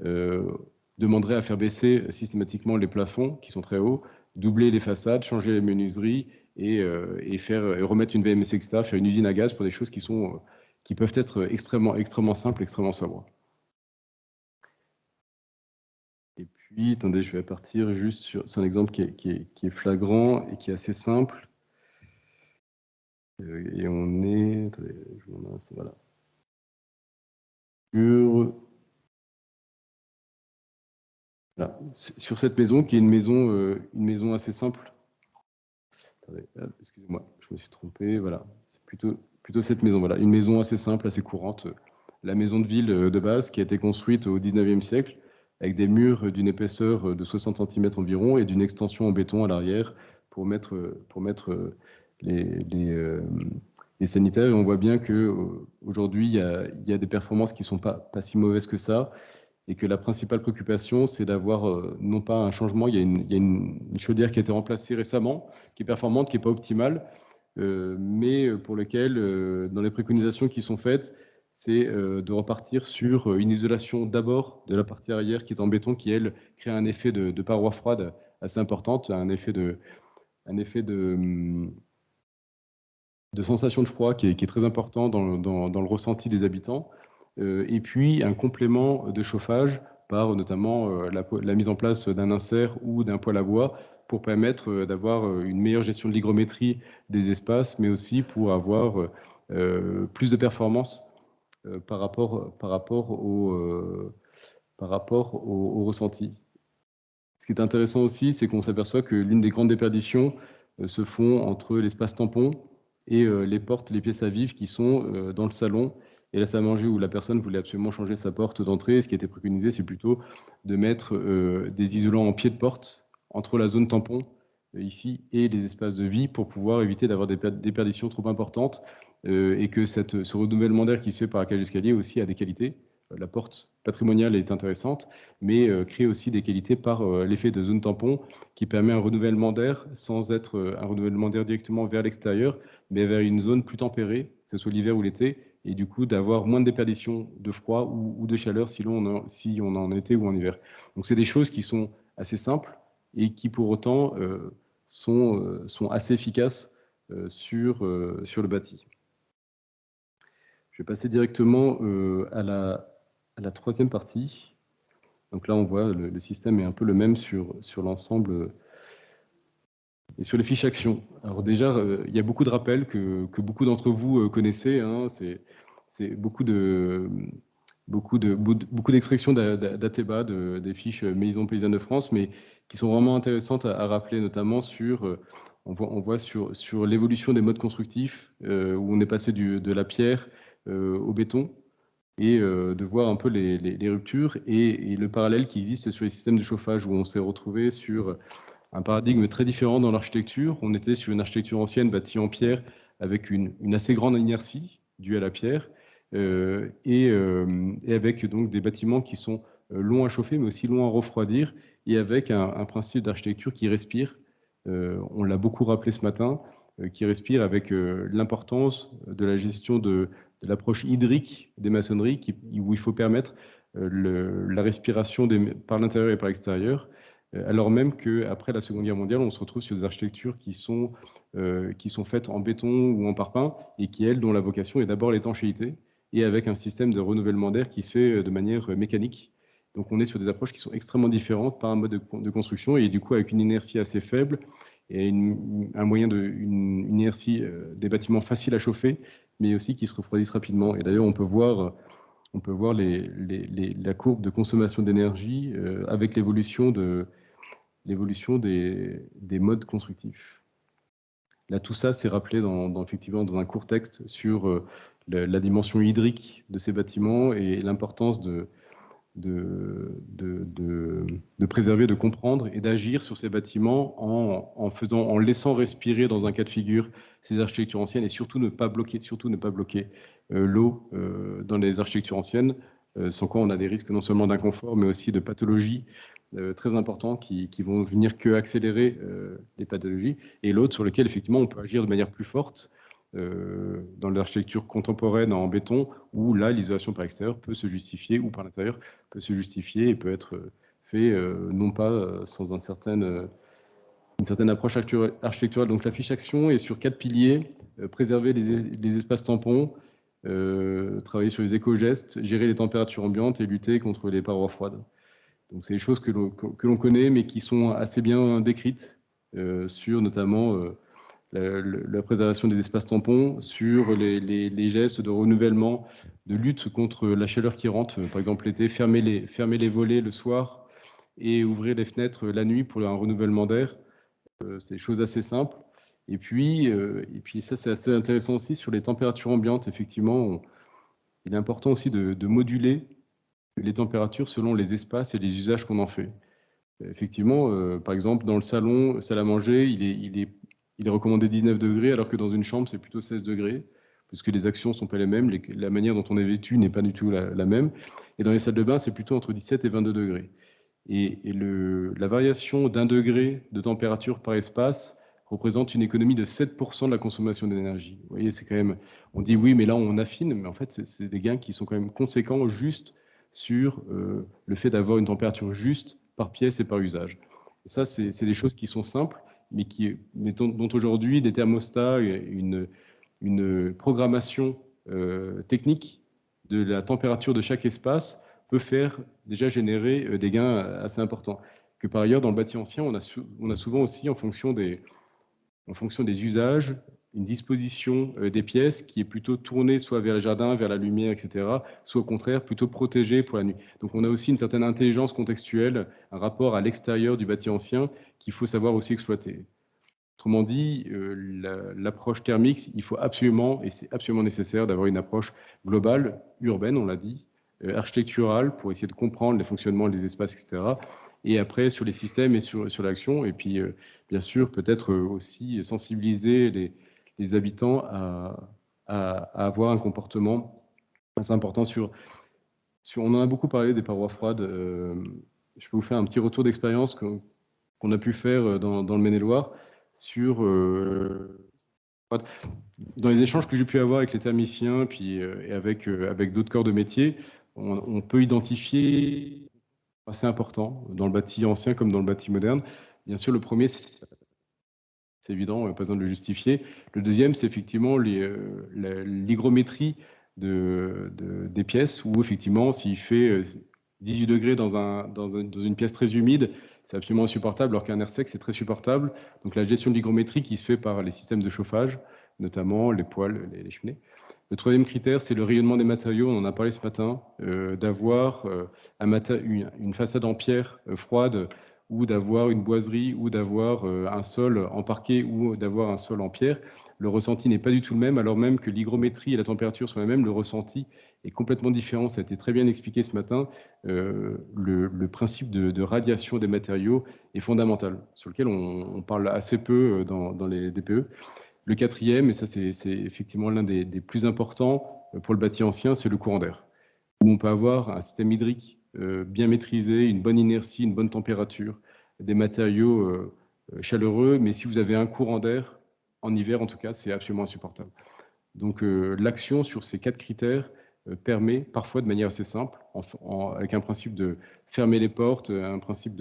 euh, demanderait à faire baisser systématiquement les plafonds qui sont très hauts, doubler les façades, changer les menuiseries et remettre une VMC, etc., faire une usine à gaz pour des choses qui peuvent être extrêmement simples, extrêmement sobres. Et puis, attendez, je vais partir juste sur un exemple qui est flagrant et qui est assez simple. Et on est, attendez, je vous lance, voilà. Sur cette maison, qui est une maison assez simple. Attendez, excusez-moi, je me suis trompé. Voilà, c'est plutôt cette maison. Voilà, une maison assez simple, assez courante. La maison de ville de base qui a été construite au 19e siècle avec des murs d'une épaisseur de 60 cm environ et d'une extension en béton à l'arrière pour mettre les, les, euh, les sanitaires. Et on voit bien qu'aujourd'hui, il y a des performances qui ne sont pas si mauvaises que ça et que la principale préoccupation, c'est d'avoir non pas un changement, il y a une chaudière qui a été remplacée récemment, qui est performante, qui n'est pas optimale, mais pour lequel, dans les préconisations qui sont faites, c'est de repartir sur une isolation d'abord de la partie arrière qui est en béton, qui, elle, crée un effet de paroi froide assez importante, un effet de sensation de froid qui est très important dans le ressenti des habitants, et puis un complément de chauffage par notamment la mise en place d'un insert ou d'un poêle à bois pour permettre d'avoir une meilleure gestion de l'hygrométrie des espaces, mais aussi pour avoir plus de performance par rapport au ressenti. Ce qui est intéressant aussi, c'est qu'on s'aperçoit que l'une des grandes déperditions se font entre l'espace tampon et les portes, les pièces à vivre qui sont dans le salon et la salle à manger où la personne voulait absolument changer sa porte d'entrée. Ce qui a été préconisé, c'est plutôt de mettre des isolants en pied de porte entre la zone tampon ici et les espaces de vie pour pouvoir éviter d'avoir des déperditions trop importantes et que ce renouvellement d'air qui se fait par la cage d'escalier aussi a des qualités. La porte patrimoniale est intéressante, mais crée aussi des qualités par l'effet de zone tampon qui permet un renouvellement d'air sans être un renouvellement d'air directement vers l'extérieur, mais vers une zone plus tempérée, que ce soit l'hiver ou l'été, et du coup d'avoir moins de déperdition de froid ou de chaleur si on est en été ou en hiver. Donc c'est des choses qui sont assez simples et qui pour autant sont assez efficaces sur le bâti. Je vais passer directement à la troisième partie. Donc là, on voit le système est un peu le même sur l'ensemble Et sur les fiches actions, alors déjà, il y a beaucoup de rappels que beaucoup d'entre vous connaissez. Hein, c'est beaucoup d'extractions d'Ateba, des fiches Maison Paysanne de France, mais qui sont vraiment intéressantes à rappeler, notamment on voit sur l'évolution des modes constructifs, où on est passé de la pierre au béton, et de voir un peu les ruptures et le parallèle qui existe sur les systèmes de chauffage, où on s'est retrouvé sur un paradigme très différent dans l'architecture. On était sur une architecture ancienne bâtie en pierre avec une assez grande inertie due à la pierre, et avec donc des bâtiments qui sont longs à chauffer mais aussi longs à refroidir, et avec un principe d'architecture qui respire. On l'a beaucoup rappelé ce matin, qui respire avec l'importance de la gestion de l'approche hydrique des maçonneries, où il faut permettre la respiration par l'intérieur et par l'extérieur, alors même qu'après la Seconde Guerre mondiale, on se retrouve sur des architectures qui sont faites en béton ou en parpaing, et dont la vocation est d'abord l'étanchéité, et avec un système de renouvellement d'air qui se fait de manière mécanique. Donc on est sur des approches qui sont extrêmement différentes par un mode de construction, et du coup avec une inertie assez faible, et une inertie des bâtiments faciles à chauffer, mais aussi qui se refroidissent rapidement. Et d'ailleurs, on peut voir la courbe de consommation d'énergie avec l'évolution des modes constructifs. Là, tout ça, c'est rappelé effectivement dans un court texte sur la dimension hydrique de ces bâtiments et l'importance de préserver, de comprendre et d'agir sur ces bâtiments en laissant respirer dans un cas de figure ces architectures anciennes, et surtout ne pas bloquer l'eau dans les architectures anciennes, sans quoi on a des risques non seulement d'inconfort, mais aussi de pathologies très importants qui vont venir accélérer les pathologies, et l'autre sur lequel effectivement on peut agir de manière plus forte dans l'architecture contemporaine en béton, où là l'isolation par l'extérieur peut se justifier, ou par l'intérieur peut se justifier et peut être fait non pas sans une certaine approche architecturale. Donc la fiche action est sur 4 piliers: préserver les espaces tampons, travailler sur les éco-gestes, gérer les températures ambiantes et lutter contre les parois froides. Donc c'est des choses que l'on connaît, mais qui sont assez bien décrites sur notamment la préservation des espaces tampons, sur les gestes de renouvellement, de lutte contre la chaleur qui rentre. Par exemple, l'été, fermer les volets le soir et ouvrir les fenêtres la nuit pour un renouvellement d'air. C'est des choses assez simples. Et puis ça, c'est assez intéressant aussi sur les températures ambiantes. Effectivement, il est important aussi de moduler les températures selon les espaces et les usages qu'on en fait. Effectivement, par exemple, dans le salon, salle à manger, il est recommandé 19 degrés, alors que dans une chambre, c'est plutôt 16 degrés, puisque les actions ne sont pas les mêmes, la manière dont on est vêtu n'est pas du tout la même. Et dans les salles de bain, c'est plutôt entre 17 et 22 degrés. Et la variation d'1 degré de température par espace représente une économie de 7% de la consommation d'énergie. Vous voyez, c'est quand même... On dit oui, mais là, on affine, mais en fait, c'est des gains qui sont quand même conséquents juste sur le fait d'avoir une température juste par pièce et par usage. Et ça, c'est des choses qui sont simples, mais dont aujourd'hui des thermostats, une programmation technique de la température de chaque espace peut faire déjà générer des gains assez importants. Que par ailleurs, dans le bâti ancien, on a souvent aussi, en fonction des usages, une disposition des pièces qui est plutôt tournée soit vers le jardin, vers la lumière, etc., soit au contraire plutôt protégée pour la nuit. Donc on a aussi une certaine intelligence contextuelle, un rapport à l'extérieur du bâti ancien qu'il faut savoir aussi exploiter. Autrement dit, l'approche thermique, il faut absolument, et c'est absolument nécessaire, d'avoir une approche globale, urbaine, on l'a dit, architecturale, pour essayer de comprendre les fonctionnements des espaces, etc., et après sur les systèmes et sur l'action, et puis bien sûr peut-être aussi sensibiliser les habitants à avoir un comportement assez important on en a beaucoup parlé des parois froides. Je peux vous faire un petit retour d'expérience qu'on a pu faire dans le Maine-et-Loire sur dans les échanges que j'ai pu avoir avec les thermiciens et avec d'autres corps de métier. On peut identifier assez important dans le bâti ancien comme dans le bâti moderne. Bien sûr, le premier, c'est évident, pas besoin de le justifier. Le deuxième, c'est effectivement l'hygrométrie des pièces, où effectivement, s'il fait 18 degrés dans une pièce très humide, c'est absolument insupportable, alors qu'un air sec, c'est très supportable. Donc la gestion de l'hygrométrie qui se fait par les systèmes de chauffage, notamment les poêles, les cheminées. Le troisième critère, c'est le rayonnement des matériaux. On en a parlé ce matin, d'avoir une façade en pierre froide, ou d'avoir une boiserie, ou d'avoir un sol en parquet, ou d'avoir un sol en pierre. Le ressenti n'est pas du tout le même, alors même que l'hygrométrie et la température sont les mêmes, le ressenti est complètement différent. Ça a été très bien expliqué ce matin. Le principe de radiation des matériaux est fondamental, sur lequel on parle assez peu dans les DPE. Le quatrième, et ça c'est effectivement l'un des plus importants pour le bâti ancien, c'est le courant d'air, où on peut avoir un système hydrique bien maîtrisé, une bonne inertie, une bonne température, des matériaux chaleureux, mais si vous avez un courant d'air, en hiver en tout cas, c'est absolument insupportable. Donc l'action sur ces 4 critères permet parfois de manière assez simple, avec un principe de fermer les portes, un principe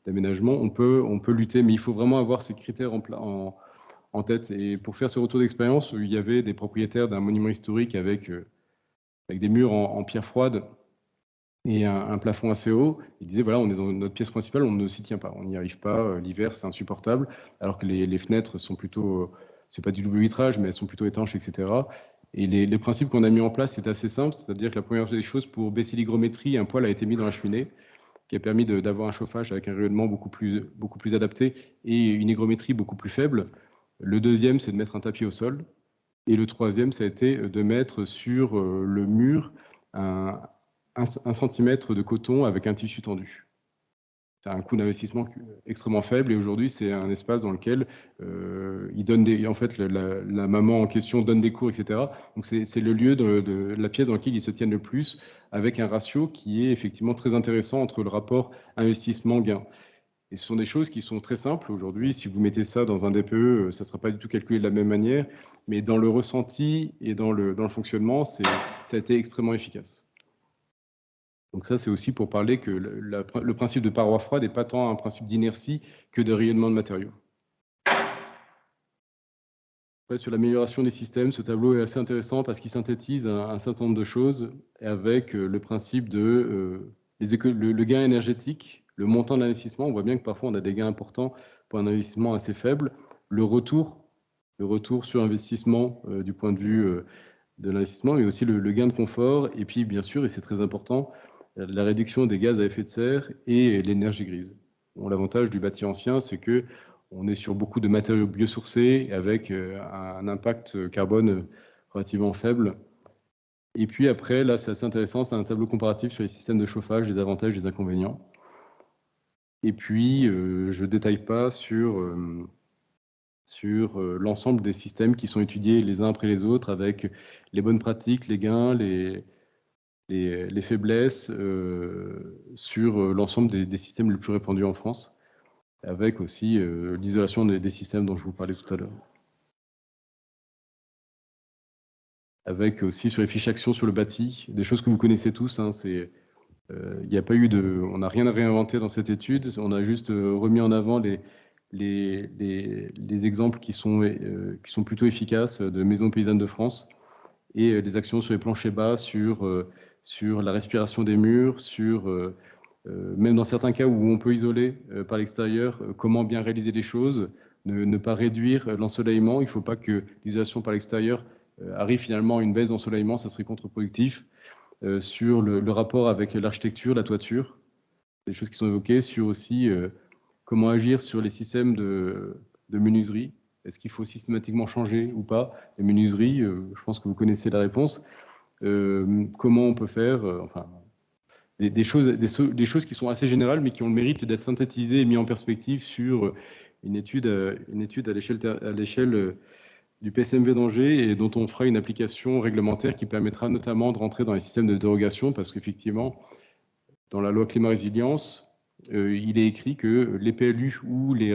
d'aménagement, on peut lutter, mais il faut vraiment avoir ces critères en tête. Et pour faire ce retour d'expérience, il y avait des propriétaires d'un monument historique avec des murs en pierre froide et un plafond assez haut. Ils disaient, voilà, on est dans notre pièce principale, on ne s'y tient pas, on n'y arrive pas, l'hiver c'est insupportable, alors que les fenêtres sont plutôt, c'est pas du double vitrage, mais elles sont plutôt étanches, etc. Et les principes qu'on a mis en place, c'est assez simple, c'est-à-dire que la première des choses, pour baisser l'hygrométrie, un poêle a été mis dans la cheminée, qui a permis d'avoir un chauffage avec un rayonnement beaucoup plus adapté et une hygrométrie beaucoup plus faible. Le deuxième, c'est de mettre un tapis au sol. Et le troisième, ça a été de mettre sur le mur un centimètre de coton avec un tissu tendu. C'est un coût d'investissement extrêmement faible et aujourd'hui, c'est un espace dans lequel il donne en fait, la maman en question donne des cours, etc. Donc, c'est le lieu de la pièce dans laquel ils se tiennent le plus, avec un ratio qui est effectivement très intéressant entre le rapport investissement-gain. Et ce sont des choses qui sont très simples aujourd'hui. Si vous mettez ça dans un DPE, ça ne sera pas du tout calculé de la même manière, mais dans le ressenti et dans le fonctionnement, ça a été extrêmement efficace. Donc ça, c'est aussi pour parler que le principe de paroi froide n'est pas tant un principe d'inertie que de rayonnement de matériaux. Après, sur l'amélioration des systèmes, ce tableau est assez intéressant parce qu'il synthétise un certain nombre de choses avec le principe de le gain énergétique, le montant de l'investissement. On voit bien que parfois on a des gains importants pour un investissement assez faible. Le retour sur investissement du point de vue de l'investissement, mais aussi le gain de confort. Et puis, bien sûr, et c'est très important, la réduction des gaz à effet de serre et l'énergie grise. Bon, l'avantage du bâti ancien, c'est que on est sur beaucoup de matériaux biosourcés avec un impact carbone relativement faible. Et puis après, là, c'est assez intéressant, c'est un tableau comparatif sur les systèmes de chauffage, les avantages et les inconvénients. Et puis, je ne détaille pas sur l'ensemble des systèmes qui sont étudiés les uns après les autres, avec les bonnes pratiques, les gains, les faiblesses, sur l'ensemble des systèmes les plus répandus en France, avec aussi l'isolation des systèmes dont je vous parlais tout à l'heure. Avec aussi sur les fiches actions sur le bâti, des choses que vous connaissez tous, hein, il n'y a pas eu on n'a rien à réinventer dans cette étude, on a juste remis en avant les exemples qui sont plutôt efficaces de Maisons Paysannes de France et des actions sur les planchers bas, sur la respiration des murs, même dans certains cas où on peut isoler par l'extérieur, comment bien réaliser les choses, ne pas réduire l'ensoleillement. Il ne faut pas que l'isolation par l'extérieur arrive finalement à une baisse d'ensoleillement, ça serait contre-productif. Sur le rapport avec l'architecture, la toiture, des choses qui sont évoquées, sur aussi comment agir sur les systèmes de menuiserie. Est-ce qu'il faut systématiquement changer ou pas les menuiseries? Je pense que vous connaissez la réponse. Comment on peut faire enfin, des choses qui sont assez générales, mais qui ont le mérite d'être synthétisées et mises en perspective sur une étude à l'échelle du PSMV d'Angers et dont on fera une application réglementaire qui permettra notamment de rentrer dans les systèmes de dérogation parce qu'effectivement, dans la loi climat résilience, il est écrit que les PLU ou les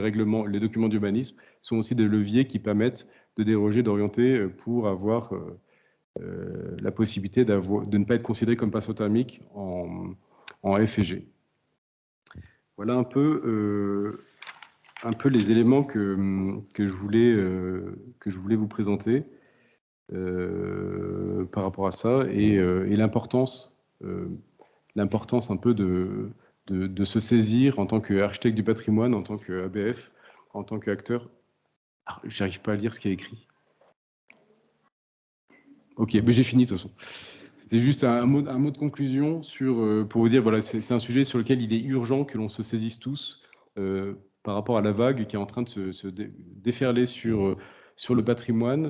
documents d'urbanisme sont aussi des leviers qui permettent de déroger, d'orienter pour avoir la possibilité de ne pas être considéré comme passo thermique en F et G. Voilà un peu les éléments que je voulais vous présenter par rapport à ça et l'importance un peu de se saisir en tant qu'architecte du patrimoine, en tant qu'ABF, en tant qu'acteur. Ah, j'arrive pas à lire ce qui est écrit. Ok, mais j'ai fini de toute façon. C'était juste un mot de conclusion pour vous dire, voilà, c'est un sujet sur lequel il est urgent que l'on se saisisse tous par rapport à la vague qui est en train de se déferler sur le patrimoine.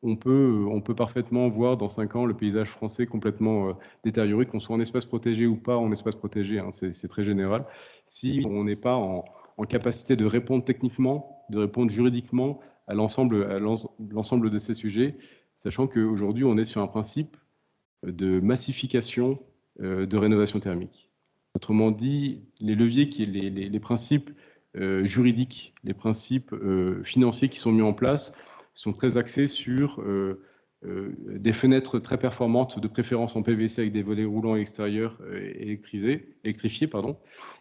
On peut parfaitement voir dans 5 ans le paysage français complètement détérioré, qu'on soit en espace protégé ou pas en espace protégé, hein, c'est très général. Si on n'est pas en capacité de répondre techniquement, de répondre juridiquement à l'ensemble de ces sujets, sachant qu'aujourd'hui, on est sur un principe de massification de rénovation thermique. Autrement dit, les leviers, les principes juridiques, les principes financiers qui sont mis en place sont très axés sur des fenêtres très performantes, de préférence en PVC avec des volets roulants extérieurs électrifiés,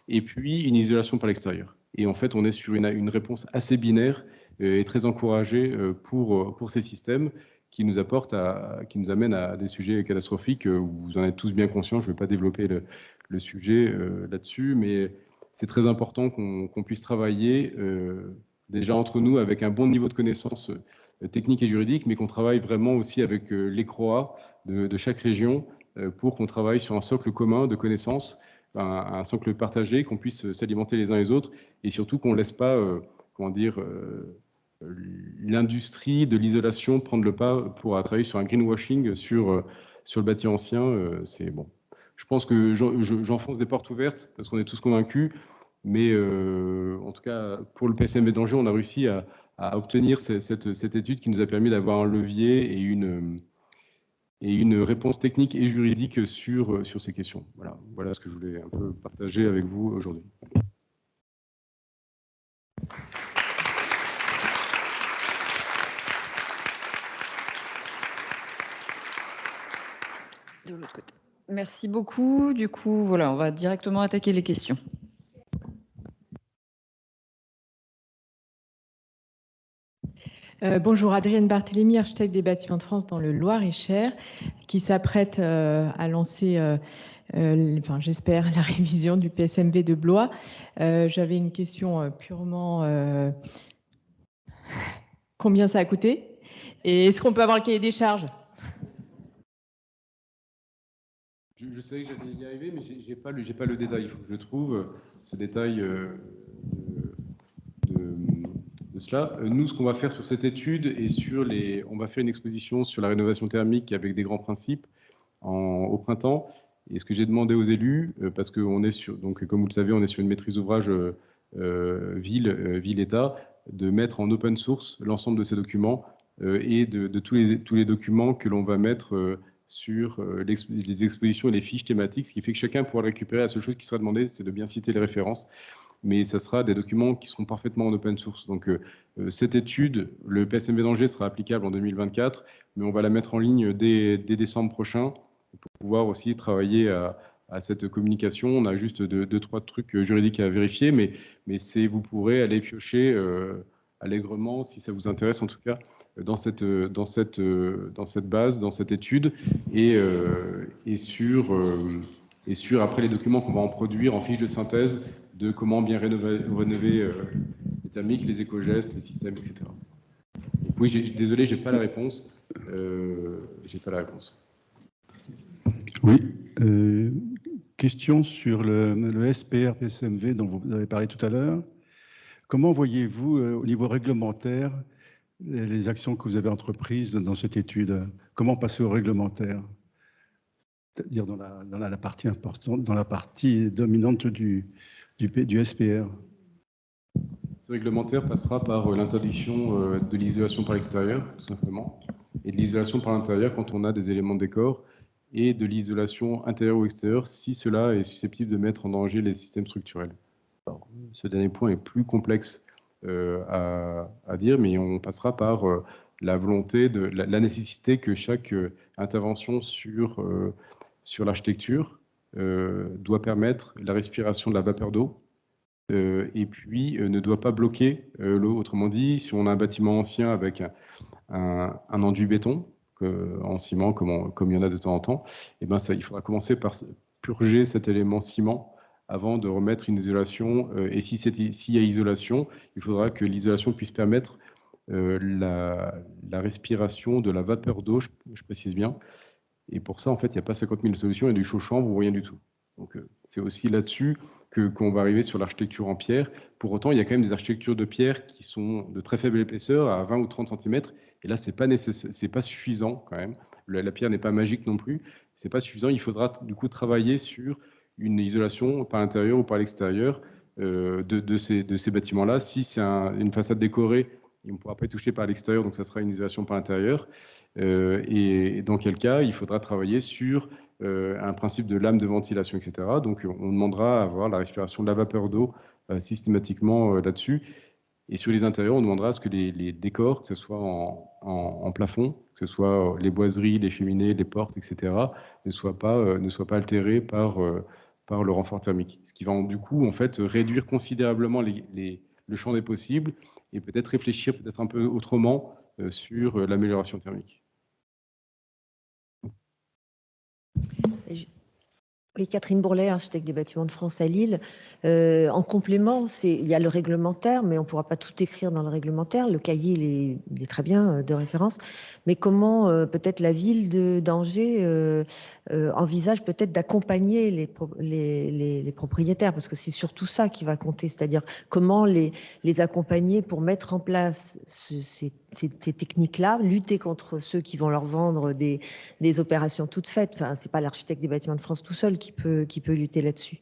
et puis une isolation par l'extérieur. Et en fait, on est sur une réponse assez binaire et très encouragée pour ces systèmes qui nous amène à des sujets catastrophiques. Vous en êtes tous bien conscients, je ne vais pas développer le sujet là-dessus, mais c'est très important qu'on puisse travailler déjà entre nous avec un bon niveau de connaissances techniques et juridiques, mais qu'on travaille vraiment aussi avec les CROA de chaque région pour qu'on travaille sur un socle commun de connaissances, un socle partagé, qu'on puisse s'alimenter les uns les autres, et surtout qu'on ne laisse pas, l'industrie de l'isolation prendre le pas pour travailler sur un greenwashing sur le bâti ancien. C'est bon. Je pense que j'enfonce des portes ouvertes parce qu'on est tous convaincus, mais en tout cas, pour le PSMV d'Angers, on a réussi à obtenir cette étude qui nous a permis d'avoir un levier et une réponse technique et juridique sur ces questions. Voilà ce que je voulais un peu partager avec vous aujourd'hui. De l'autre côté. Merci beaucoup. Du coup, voilà, on va directement attaquer les questions. Bonjour, Adrienne Barthélémy, architecte des bâtiments de France dans le Loir-et-Cher, qui s'apprête à lancer, j'espère, la révision du PSMV de Blois. J'avais une question purement... combien ça a coûté? Et est-ce qu'on peut avoir le cahier des charges? Je sais que j'allais y arriver, mais j'ai pas le détail. Il faut que je trouve ce détail de cela. Nous, ce qu'on va faire sur cette étude et on va faire une exposition sur la rénovation thermique avec des grands principes au printemps. Et ce que j'ai demandé aux élus, parce qu'on est sur, donc comme vous le savez, on est sur une maîtrise d'ouvrage ville-État, de mettre en open source l'ensemble de ces documents et de tous les documents que l'on va mettre sur les expositions et les fiches thématiques, ce qui fait que chacun pourra le récupérer. La seule chose qui sera demandée, c'est de bien citer les références, mais ça sera des documents qui seront parfaitement en open source. Donc cette étude, le PSMV d'Angers sera applicable en 2024, mais on va la mettre en ligne dès décembre prochain pour pouvoir aussi travailler à cette communication. On a juste deux, trois trucs juridiques à vérifier, mais vous pourrez aller piocher allègrement, si ça vous intéresse en tout cas, dans cette base, dans cette étude, et sur après les documents qu'on va en produire en fiche de synthèse de comment bien rénover les thermiques, les éco-gestes, les systèmes, etc. Donc, oui, désolé, j'ai pas la réponse. Oui. Question sur le SPR PSMV dont vous avez parlé tout à l'heure. Comment voyez-vous au niveau réglementaire les actions que vous avez entreprises dans cette étude? Comment passer au réglementaire? C'est-à-dire dans la partie importante, dans la partie dominante du SPR. Ce réglementaire passera par l'interdiction de l'isolation par l'extérieur, tout simplement, et de l'isolation par l'intérieur quand on a des éléments de décor, et de l'isolation intérieure ou extérieure si cela est susceptible de mettre en danger les systèmes structurels. Alors, ce dernier point est plus complexe à dire, mais on passera par la volonté, la nécessité que chaque intervention sur l'architecture doit permettre la respiration de la vapeur d'eau et puis ne doit pas bloquer l'eau. Autrement dit, si on a un bâtiment ancien avec un enduit béton, en ciment, comme il y en a de temps en temps, et ben il faudra commencer par purger cet élément ciment avant de remettre une isolation. Et s'il y a isolation, il faudra que l'isolation puisse permettre la respiration de la vapeur d'eau, je précise bien. Et pour ça, en fait, il n'y a pas 50 000 solutions, il y a du chaud-chambre ou rien du tout. Donc, c'est aussi là-dessus qu'on va arriver sur l'architecture en pierre. Pour autant, il y a quand même des architectures de pierre qui sont de très faible épaisseur, à 20 ou 30 cm. Et là, c'est pas suffisant quand même. La pierre n'est pas magique non plus. C'est pas suffisant. Il faudra du coup travailler sur une isolation par l'intérieur ou par l'extérieur de ces bâtiments-là. Si c'est une façade décorée, on ne pourra pas y toucher par l'extérieur, donc ça sera une isolation par l'intérieur. Et dans quel cas, il faudra travailler sur un principe de lame de ventilation, etc. Donc, on demandera à avoir la respiration de la vapeur d'eau systématiquement là-dessus. Et sur les intérieurs, on demandera à ce que les décors, que ce soit en plafond, que ce soit les boiseries, les cheminées, les portes, etc., ne soient pas altérés par le renfort thermique. Ce qui va du coup, en fait, réduire considérablement le champ des possibles et peut-être réfléchir peut-être un peu autrement sur l'amélioration thermique. Oui, Catherine Bourlet, architecte des bâtiments de France à Lille. En complément, il y a le réglementaire, mais on ne pourra pas tout écrire dans le réglementaire. Le cahier, il est très bien de référence. Mais comment peut-être la ville d'Angers envisage peut-être d'accompagner les propriétaires, parce que c'est surtout ça qui va compter, c'est-à-dire comment les accompagner pour mettre en place ces techniques-là, lutter contre ceux qui vont leur vendre des opérations toutes faites. Enfin, c'est pas l'architecte des bâtiments de France tout seul qui peut lutter là-dessus.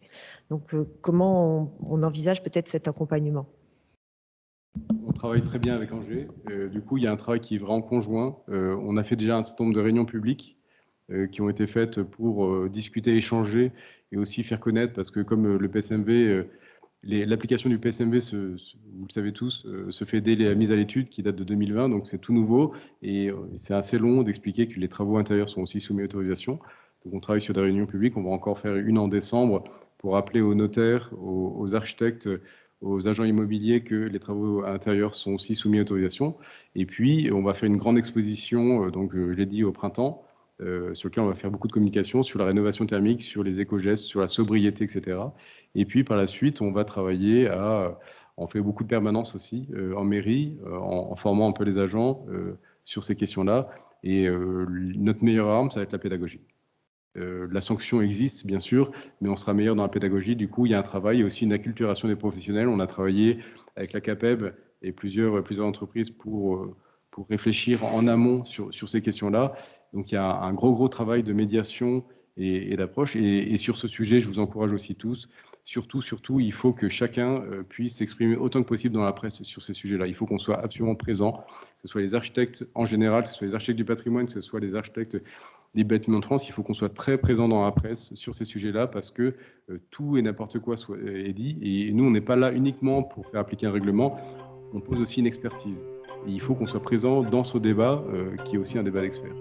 Donc, comment on envisage peut-être cet accompagnement? On travaille très bien avec Angers. Du coup, il y a un travail qui est vraiment conjoint. On a fait déjà un certain nombre de réunions publiques qui ont été faites pour discuter, échanger et aussi faire connaître, parce que comme le PSMV, l'application du PSMV, vous le savez tous, se fait dès la mise à l'étude qui date de 2020, donc c'est tout nouveau et c'est assez long d'expliquer que les travaux intérieurs sont aussi soumis à autorisation. Donc on travaille sur des réunions publiques, on va encore faire une en décembre pour rappeler aux notaires, aux architectes, aux agents immobiliers que les travaux intérieurs sont aussi soumis à autorisation. Et puis on va faire une grande exposition, donc je l'ai dit, au printemps, sur lequel on va faire beaucoup de communication sur la rénovation thermique, sur les éco-gestes, sur la sobriété, etc. Et puis par la suite, on va travailler on fait beaucoup de permanences aussi en mairie, en formant un peu les agents sur ces questions-là. Et notre meilleure arme, ça va être la pédagogie. La sanction existe, bien sûr, mais on sera meilleur dans la pédagogie. Du coup, il y a un travail et aussi une acculturation des professionnels. On a travaillé avec la CAPEB et plusieurs entreprises pour réfléchir en amont sur ces questions-là. Donc, il y a un gros travail de médiation et d'approche. Et sur ce sujet, je vous encourage aussi tous. Surtout, il faut que chacun puisse s'exprimer autant que possible dans la presse sur ces sujets-là. Il faut qu'on soit absolument présent, que ce soit les architectes en général, que ce soit les architectes du patrimoine, que ce soit les architectes des bâtiments de France. Il faut qu'on soit très présent dans la presse sur ces sujets-là parce que tout et n'importe quoi est dit. Et nous, on n'est pas là uniquement pour faire appliquer un règlement, on pose aussi une expertise. Et il faut qu'on soit présent dans ce débat qui est aussi un débat d'experts.